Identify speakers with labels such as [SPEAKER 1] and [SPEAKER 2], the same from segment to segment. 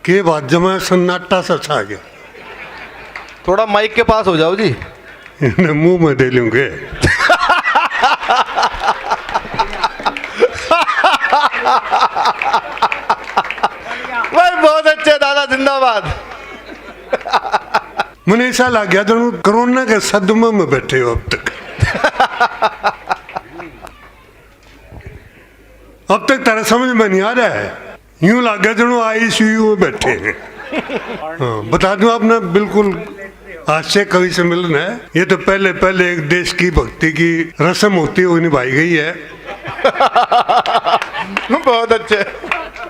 [SPEAKER 1] के बाद जमा सन्नाटा सा छा गया।
[SPEAKER 2] थोड़ा माइक के पास हो जाओ जी।
[SPEAKER 1] इन्हें मुंह में दे लूंगे।
[SPEAKER 2] भाई बहुत अच्छे दादा, जिंदाबाद।
[SPEAKER 1] मुझे ऐसा लग गया जरूर कोरोना के सदमे में बैठे हो अब तक। अब तक तेरा समझ में नहीं आ रहा है। यूं लग गया जरूर आईसीयू में बैठे हैं। हाँ, बता दूं आपने, बिल्कुल आज से कवि सम्मेलन है। ये तो पहले एक देश की भक्ति की रस्म होती है, वो निभाई गई है।
[SPEAKER 2] बहुत अच्छे।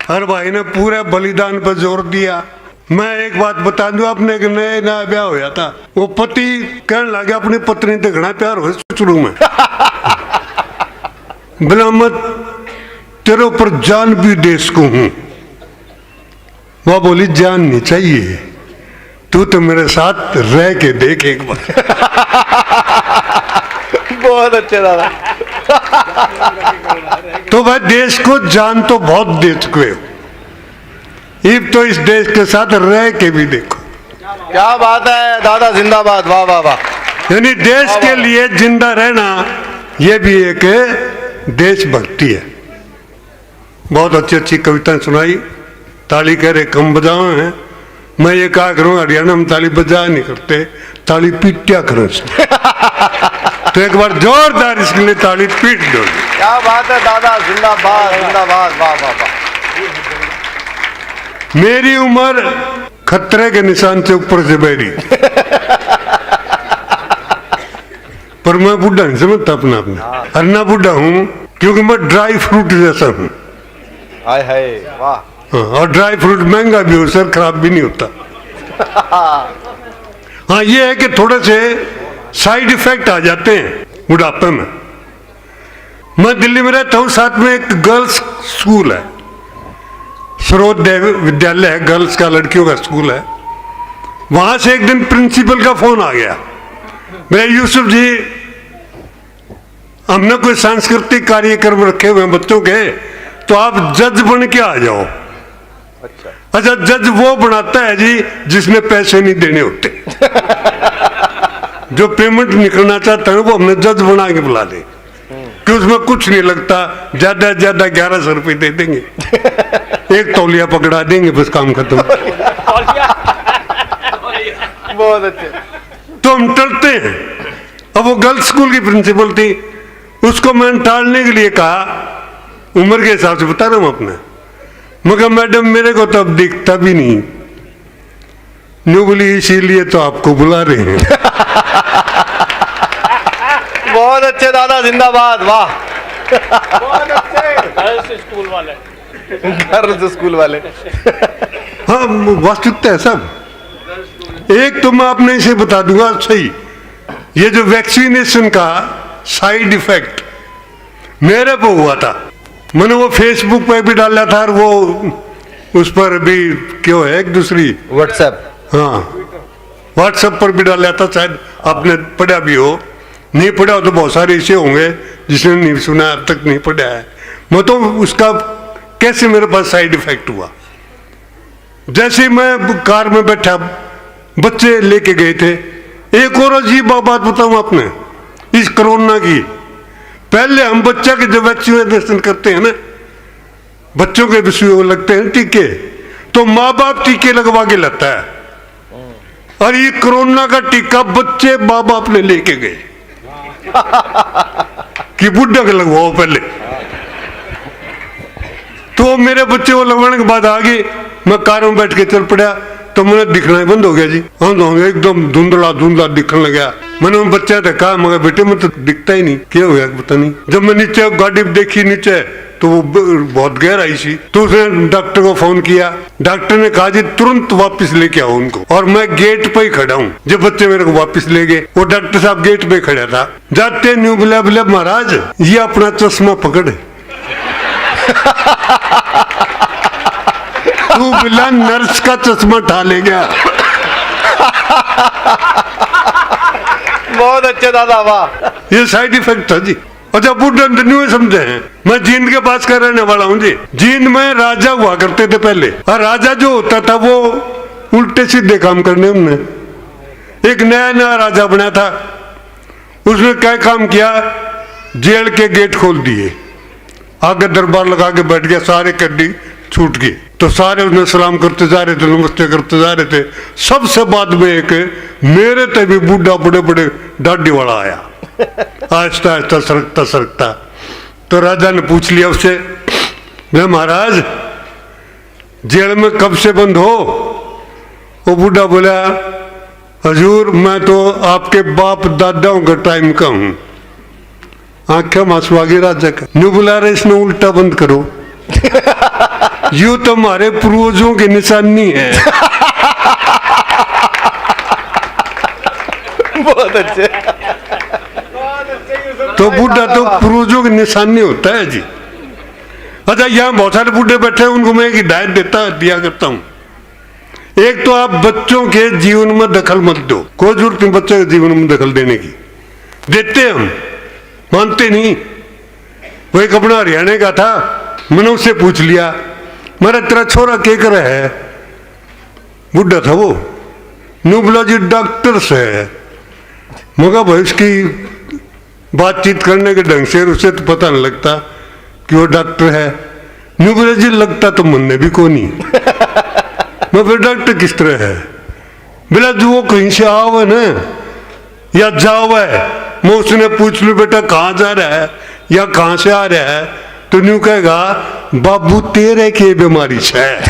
[SPEAKER 1] हर भाई ने पूरे बलिदान पर जोर दिया। मैं एक बात बता दूं, आपने एक नया ब्याह होया था, वो पति कहने लगे अपनी पत्नी से घना प्यार हो शुरू में। बिलामत तेरे ऊपर जान भी देश को हूं। वह बोली जान नहीं चाहिए, तू तो मेरे साथ रह के देख एक बार।
[SPEAKER 2] बहुत अच्छे दादा।
[SPEAKER 1] तो भाई देश को जान तो बहुत दे चुके हो, अब तो इस देश के साथ रह के भी देखो।
[SPEAKER 2] क्या बात है दादा, जिंदाबाद। वाह वाह वाह।
[SPEAKER 1] यानी देश के लिए जिंदा रहना, ये भी एक देशभक्ति है। बहुत अच्छी अच्छी कविताएं सुनाई। ताली कह रहे कम बजाओ हैं। मैं ये कहा करूँ, हरियाणा में ताली बजा नहीं करते, ताली पीटिया करो। तो एक बार जोरदार इसके लिए ताली पीट दो।
[SPEAKER 2] क्या बात है दादा, जिंदाबाद जिंदाबाद। वाह वाह वाह।
[SPEAKER 1] मेरी उम्र खतरे के निशान से ऊपर से बहरी, पर मैं बुढ़ा नहीं समझता अपना अपना। अन्ना बुढ़ा हूँ क्योंकि मैं ड्राई फ्रूट जैसा हूँ।
[SPEAKER 2] हाय हाय वाह।
[SPEAKER 1] हाँ, और ड्राई फ्रूट महंगा भी हो सर, खराब भी नहीं होता। हाँ, ये है कि थोड़े से साइड इफेक्ट आ जाते हैं बुढ़ापे में। मैं दिल्ली में रहता हूँ, साथ में एक गर्ल्स स्कूल है, सर्वोदय विद्यालय है, गर्ल्स का, लड़कियों का स्कूल है। वहां से एक दिन प्रिंसिपल का फोन आ गया, मेरे यूसुफ जी, हमने कोई सांस्कृतिक कार्यक्रम रखे हुए हैं बच्चों के, तो आप जज बन के आ जाओ। अच्छा, जज वो बनाता है जी जिसने पैसे नहीं देने होते। जो पेमेंट निकलना चाहता है वो हमने जज बना के बुला दे, कि उसमें कुछ नहीं लगता, ज्यादा से ज्यादा 1100 रुपये दे देंगे, एक तौलिया पकड़ा देंगे, बस काम खत्म।
[SPEAKER 2] बहुत अच्छे।
[SPEAKER 1] तो हम टलते हैं। अब वो गर्ल्स स्कूल की प्रिंसिपल थी, उसको मैंने टालने के लिए कहा, उम्र के हिसाब से बता रहा हूं अपने, मगर मैडम मेरे को तो अब दिखता भी नहीं, न्यू बोली इसीलिए तो आपको बुला रहे हैं।
[SPEAKER 2] बहुत अच्छे दादा, जिंदाबाद। वाह।
[SPEAKER 3] बहुत अच्छे। गर्ल्स स्कूल वाले,
[SPEAKER 2] गर्ल्स स्कूल वाले।
[SPEAKER 1] हाँ, वास्तविकता है सब। एक तो मैं आपने इसे बता दूंगा सही, ये जो वैक्सीनेशन का साइड इफेक्ट मेरे को हुआ था, मैंने वो फेसबुक पे भी डाला था, और वो उस पर भी क्यों है एक दूसरी
[SPEAKER 2] व्हाट्सएप,
[SPEAKER 1] हाँ व्हाट्सएप पर भी डाला था, शायद आपने पढ़ा भी हो। नहीं पढ़ा हो तो बहुत सारे ऐसे होंगे जिसने नहीं सुना, अब तक नहीं पढ़ा है। मैं तो उसका कैसे मेरे पास साइड इफेक्ट हुआ, जैसे मैं कार में बैठा, बच्चे लेके गए थे। एक और अजीब बात बताऊं आपने इस कोरोना की, पहले हम बच्चा के जब वैक्सीनेशन करते हैं ना, बच्चों के विषय लगते हैं टीके, तो माँ बाप टीके लगवा के लगता है, और ये कोरोना का टीका बच्चे माँ बाप ने लेके गए कि बुढ़ा के लगवाओ पहले। तो मेरे बच्चे को लगवाने के बाद आगे मैं कार में बैठ के चल पड़ा, तो मैंने दिखना ही बंद हो गया जी। हाँ, एकदम धुंधला धुंधला दिखने लगा। मैंने उन बच्चा था कहा, मगर बेटे में तो दिखता ही नहीं, क्या हो गया पता नहीं। जब मैं नीचे गाड़ी देखी नीचे, तो वो बहुत गहराई सी, तो उसने डॉक्टर को फोन किया। डॉक्टर ने कहा जी तुरंत वापस लेके आओ उनको, और मैं गेट पे ही खड़ा हूँ। जब बच्चे मेरे को वापस ले गए, वो डॉक्टर साहब गेट पे खड़ा था। जाते न्यू बोला, बोले महाराज ये अपना चश्मा पकड़। तू बिला नर्स का चश्मा उठा ले गया।
[SPEAKER 2] बहुत अच्छे दादा, वाह।
[SPEAKER 1] ये साइड इफेक्ट था जी। अच्छा बुढ़ा नहीं समझे हैं, मैं जींद के पास का रहने वाला हूँ जी। जींद में राजा हुआ करते थे पहले, और राजा जो होता था वो उल्टे सीधे काम करने। उनने एक नया नया राजा बना था, उसने क्या काम किया, जेल के गेट खोल दिए, आगे दरबार लगा के बैठ गया, सारे कड्डी छूट गए। तो सारे उसने सलाम करते जा रहे थे, नमस्ते करते जा रहे थे। सबसे बाद में एक मेरे ते भी बूढ़ा बड़े बड़े दाढ़ी वाला आया, आहिस्ता आहिस्ता सरकता सरकता। तो राजा ने पूछ लिया उससे, मैं महाराज जेल में कब से बंद हो? वो बूढ़ा बोला, हजूर मैं तो आपके बाप दादाओं का टाइम का हूं। आंखें मासू आ गई राजा का। न्यू बुला रहे, इसमें उल्टा बंद करो, यूं तो हमारे पूर्वजों की निशानी है।
[SPEAKER 2] बहुत अच्छे।
[SPEAKER 1] तो बूढ़ा तो पूर्वजों की निशानी होता है जी। अच्छा यहाँ बहुत सारे बूढ़े बैठे हैं, उनको मैं एक हिदायत दिया करता हूँ। एक तो आप बच्चों के जीवन में दखल मत दो, कोई जरूरत नहीं बच्चों के जीवन में दखल देने की। देते हम, मानते नहीं। वो एक अपना हरियाणा का था, मैंने उससे पूछ लिया, मेरा तेरा छोरा क्या कर रहा है? बुढ़ा था वो, न्यू बोला जी डॉक्टर से है। मगर भाई उसकी बातचीत करने के ढंग से उसे तो पता नहीं लगता कि वो डॉक्टर है। न्यू बोला जी लगता तो मन ने भी को नहीं। मैं फिर डॉक्टर किस तरह है? बोला जो वो कहीं से आओ है ना या जाओ है, मैं उसने पूछ लू बेटा कहाँ जा रहा है या कहाँ से आ रहा है, तो न्यू कहेगा बाबू तेरे के बीमारी है।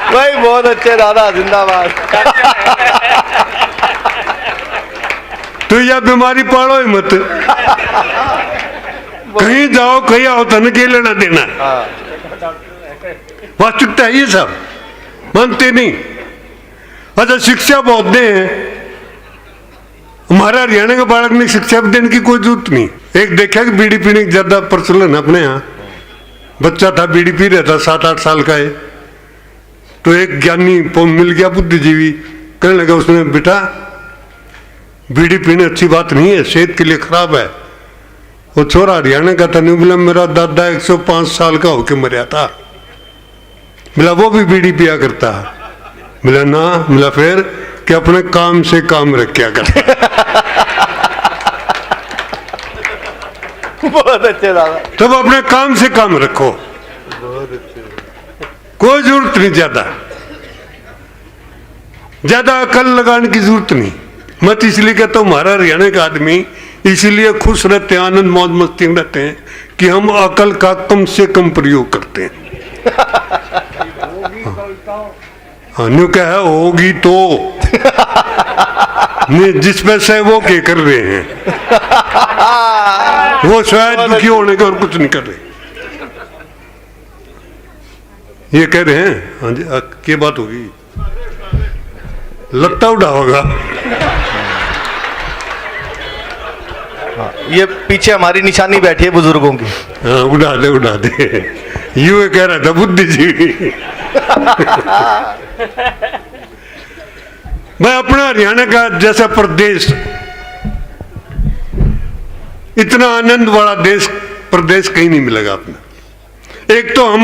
[SPEAKER 2] भाई बहुत अच्छे दादा, जिंदाबाद।
[SPEAKER 1] तो यह बीमारी पाड़ो ही मत, कहीं जाओ कहीं आओ, तन के लेना देना। वास्तविकता है ये सब, मानते नहीं। अच्छा शिक्षा बहुत दे हैं, हमारा हरियाणा के बालक ने शिक्षा देने की कोई जरूरत नहीं। एक देखा कि बीड़ी पीने की ज्यादा प्रचलन अपने यहाँ, बच्चा था बीड़ी पी रहा था, 7-8 साल का है। तो एक ज्ञानी मिल गया, बुद्धिजीवी, कहने लगा उसने, बेटा बीड़ी पीने अच्छी बात नहीं है, सेहत के लिए खराब है। वो छोरा हरियाणा का था, नहीं बोला मेरा दादा 105 साल का होके मरा था। बोला वो भी बीड़ी पिया करता? बोला ना। बोला फिर कि अपने काम से काम रखा करता।
[SPEAKER 2] बहुत अच्छे दादा।
[SPEAKER 1] तब अपने काम से काम रखो, कोई जरूरत नहीं ज्यादा अकल लगाने की जरूरत नहीं। मत इसलिए कहता हूं हमारा हरियाणा का आदमी इसीलिए खुश रहते हैं, आनंद मौज मस्ती में रहते हैं कि हम अकल का कम से कम प्रयोग करते हैं। न्यू क्या है होगी तो नहीं, जिसमें से वो क्या कर रहे हैं, वो शायद दुखी होने का और कुछ नहीं कर रहे। ये कह रहे हैं हाँ जी क्या बात होगी, लगता उड़ा होगा।
[SPEAKER 2] ये पीछे हमारी निशानी बैठी है बुजुर्गों की।
[SPEAKER 1] हाँ उड़ा दे यूं कह रहा था बुद्धिजीवी। मैं अपना हरियाणा का जैसा प्रदेश, इतना आनंद वाला प्रदेश कहीं नहीं मिलेगा अपना। एक तो हम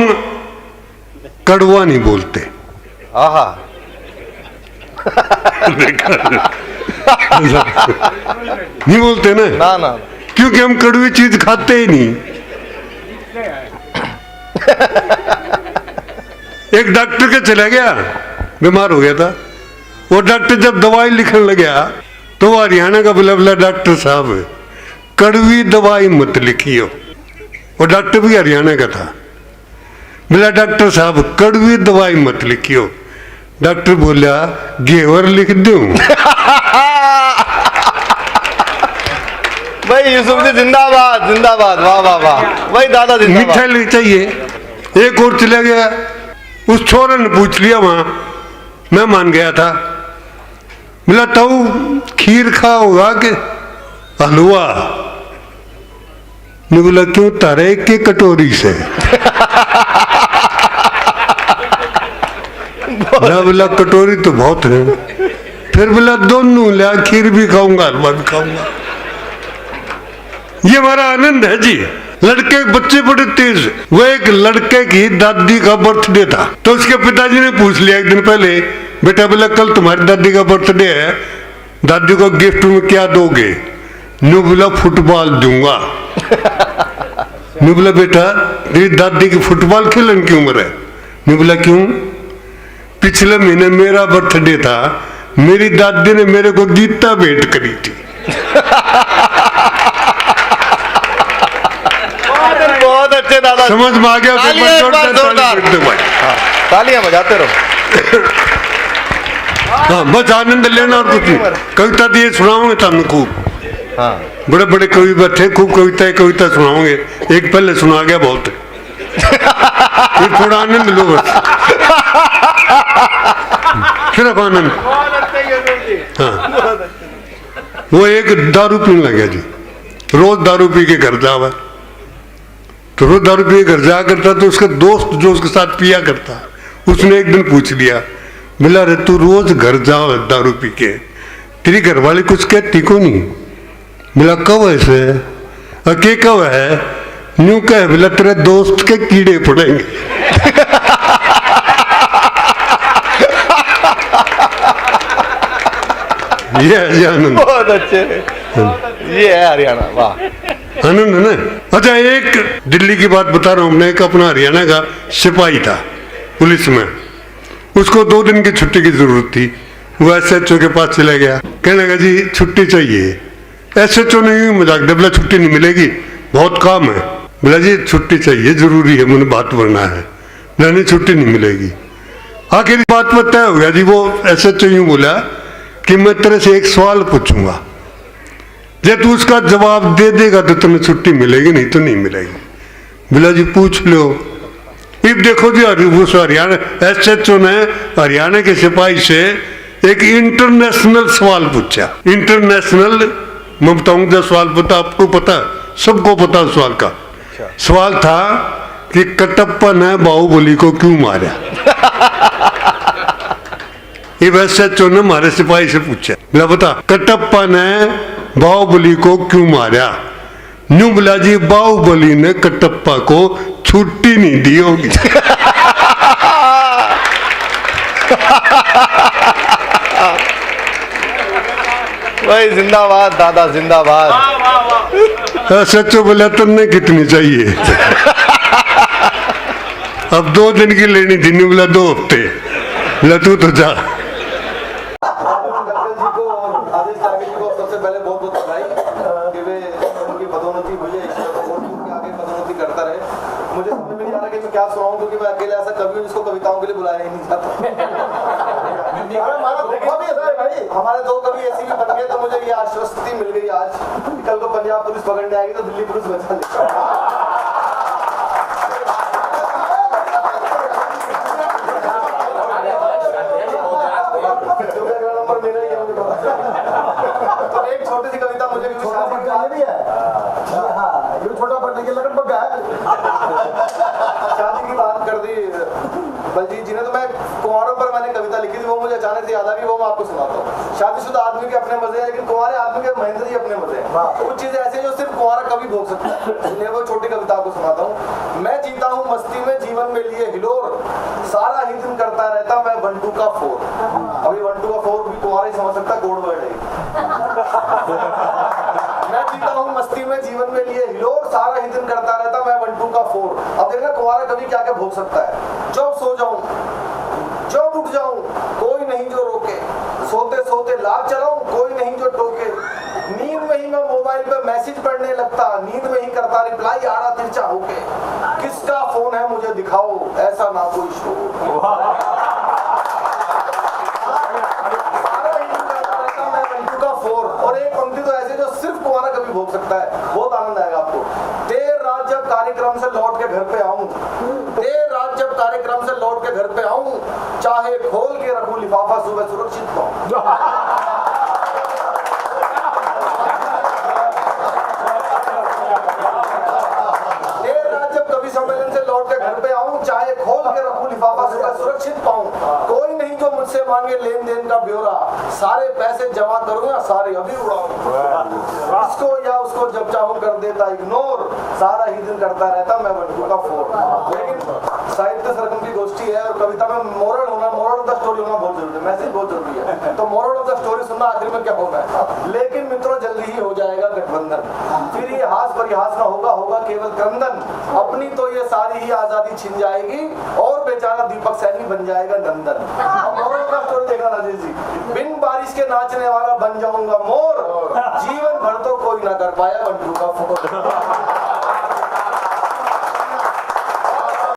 [SPEAKER 1] कड़वा नहीं बोलते,
[SPEAKER 2] आहा।
[SPEAKER 1] नहीं बोलते ना,
[SPEAKER 2] ना
[SPEAKER 1] क्योंकि हम कड़वी चीज खाते ही नहीं। एक डॉक्टर के चला गया, बीमार हो गया था। वो डॉक्टर जब दवाई लिखने लगा तो वो हरियाणा का बोला डॉक्टर साहब कड़वी दवाई मत लिखियो। वो डॉक्टर भी हरियाणा का था। बोला डॉक्टर साहब कड़वी दवाई मत लिखियो। डॉक्टर बोला घेवर लिख दूं।
[SPEAKER 2] भाई यूसुफ जी जिंदाबाद जिंदाबाद, वाह वाह वाह। भाई दादा जिंदाबाद।
[SPEAKER 1] मिठाई ले चाहिए। एक और चला गया, उस छोरे ने पूछ लिया, वहां मैं मान गया था। बोला ताऊ खीर खा होगा कि हलवा? मैं बोला क्यों तारे के कटोरी से? बोला कटोरी तो बहुत है। फिर बोला दोनों लिया, खीर भी खाऊंगा हलवा भी खाऊंगा। ये हमारा आनंद है जी। लड़के बच्चे बड़े तेज। वो एक लड़के की दादी का बर्थडे था, तो उसके पिताजी ने पूछ लिया एक दिन पहले, बेटा बोला कल तुम्हारी दादी का बर्थडे है, दादी को गिफ्ट में क्या दोगे? न्यू बोला फुटबॉल दूंगा। न्यू बोला बेटा तेरी दादी की फुटबॉल खेलने की उम्र है? न्यू बोला क्यों? पिछले महीने मेरा बर्थडे था, मेरी दादी ने मेरे को गीता भेंट करी थी।
[SPEAKER 2] बहुत अच्छे दादा,
[SPEAKER 1] समझ में आ गया?
[SPEAKER 2] तालियां एक बार जोरदार। हाँ, तालियां बजाते रहो।
[SPEAKER 1] हाँ बस आनंद लेना और कुछ नहीं। कविता दिए सुनाऊंगे तुमने खूब।
[SPEAKER 2] हाँ
[SPEAKER 1] बड़े बड़े कवि बैठे, खूब कविता सुनाओगे। एक पहले सुना गया बहुत है। फिर थोड़ा आनंद लो बस, सिर्फ आनंद। हाँ वो एक दारू पीने लग गया जी, रोज दारू पी के घर जावा। तो रोज दारू पी के घर जा करता, तो उसका दोस्त जो उसके साथ पिया करता, उसने एक दिन पूछ लिया, बोला रे तू रोज घर जाओ दारू पी के, तेरी घरवाली कुछ कहती को नहीं? बोला कब ऐसे? अके कब है? न्यू कह बोला तेरे दोस्त के कीड़े पड़ेंगे। ये है आनंद।
[SPEAKER 2] बहुत अच्छे, ये है हरियाणा, वाह
[SPEAKER 1] आनंद है ना। अच्छा एक दिल्ली की बात बता रहा हूँ, मैं एक अपना हरियाणा का सिपाही था पुलिस में, उसको 2 दिन की छुट्टी की जरूरत थी। वो SHO के पास चला गया, कहने लगा जी छुट्टी चाहिए। SHO ने यूं मजाक दिया, बोला छुट्टी नहीं मिलेगी, बहुत काम है। बोला जी छुट्टी चाहिए, जरूरी है, मुझे बात बनना है। नहीं छुट्टी नहीं मिलेगी। आखिर बात पर तय हो गया जी। वो SHO यूं बोला कि मैं तेरे से एक सवाल पूछूंगा, जब तू उसका जवाब दे देगा तो तुम्हें छुट्टी मिलेगी, नहीं तो नहीं मिलेगी। बोला जी पूछ लो। अब देखो जी हरियाणा SHO ने हरियाणा के सिपाही से एक इंटरनेशनल सवाल पूछा। इंटरनेशनल मैं बताऊंगा जब सवाल पता, आपको पता, सबको पता सवाल का। सवाल था कि कटप्पा ने बाहुबली को क्यों मारा? ये SHO ने हमारे सिपाही से पूछा, बोला बता कटप्पा ने बाहुबली को क्यों मारा? न्यू बोला जी बाहुबली ने कटप्पा को छुट्टी नहीं दी होगी।
[SPEAKER 2] भाई जिंदाबाद दादा, जिंदाबाद।
[SPEAKER 1] SHO बोला तुमने कितनी चाहिए? अब 2 दिन की लेनी थी। न्यू बोला 2 हफ्ते। बोला तू तो जा।
[SPEAKER 2] क्या सुनाऊं, क्योंकि मैं अकेले ऐसा कभी हूं जिसको कविताओं के लिए बुलाया ही नहीं जाता। हमारा धोखा भी ऐसा है भाई, हमारे 2 कवि ऐसी भी बन गए, तो मुझे ये आश्वस्ति मिल गई आज कि कल को पंजाब पुलिस पकड़ने आएगी तो दिल्ली पुलिस बचा लेगी। नंबर मेरा ही है। तो एक छोटी सी कविता मुझे भी है, ये छोटा पढ़ने के लगन बग्गा है। शादी की बात कर दी बलजीत जी ने, तो मैं कुंवारों पर मैंने कविता लिखी थी, वो मुझे अचानक से याद आ गई, वो मैं आपको सुनाता हूँ। शादीशुदा आदमी के अपने मजे हैं, लेकिन कुंवारे आदमी के महेंद्र जी अपने मजे हैं। कुछ चीजें ऐसी जो सिर्फ कुंवारा कभी भोग सकता है। मैं वो छोटी कविता आपको सुनाता हूँ। मैं जीता हूँ मस्ती में, जीवन में लिए हिलोर, सारा ही दिन करता रहता मैं 1 2 का 4। अभी 1 2 का 4 भी कुंवारा ही समझ सकता, कोड वर्ड है। मैं जीता हूँ मस्ती में, जीवन में लिए हिलोर, सारा ही दिन करता रहता मैं 1 2 का 4। अब देखना कुंवारा कभी क्या क्या भोग सकता है। जब सो जाऊं, जब उठ जाऊं, कोई नहीं जो रोके, सोते सोते लाभ चलाऊं, कोई नहीं जो टोके, नींद में ही मैं मोबाइल पे मैसेज पढ़ने लगता, नींद में ही करता रिप्लाई आड़ा तिरछा होके, किसका फोन है मुझे दिखाओ, ऐसा ना कोई शो। और एक पंक्ति तो ऐसे जो सिर्फ कुंवारा कभी भोग सकता है, बहुत आनंद आएगा आपको। देर रात जब कार्यक्रम से लौट के घर पे आऊं, देर रात जब कार्यक्रम से लौट के घर पे आऊं, चाहे खोल के रखूं लिफाफा, सुबह सुरक्षित पाऊं। देर रात जब कवि सम्मेलन से लौट के घर पे आऊं, चाहे खोल के रखूं लिफाफा सुरक्षित पाऊं, कोई नहीं जो मुझसे मांगे लेन देन का ब्यौरा, सारे पैसे जमा करूंगा सारे अभी उड़ाऊं, इसको या उसको जब चाहूं कर देता इग्नोर, सारा ही दिन करता रहता मैं बंटू का फोन। लेकिन साहित्य सरगम की गोष्ठी है और कविता में मोरल होना, मोरल ऑफ द स्टोरी होना बहुत जरूरी है, मैसेज बहुत जरूरी है। तो मोरल ऑफ द स्टोरी सुनना आखिर में क्या होना है। लेकिन मित्रों जल्दी ही हो जाएगा गठबंधन, फिर ये हास परिहास ना होगा, होगा केवल क्रंदन। अपनी तो ये सारी ही आजादी छिन जाएगी और बेचारा दीपक सैनी बन जाएगा नंदन। मोरल ऑफ द स्टोरी देखना राजेश जी, बिन बारिश के नाचने वाला बन जाऊंगा मोर, जीवन भर तो कोई ना कर पाया बंटू का फोन।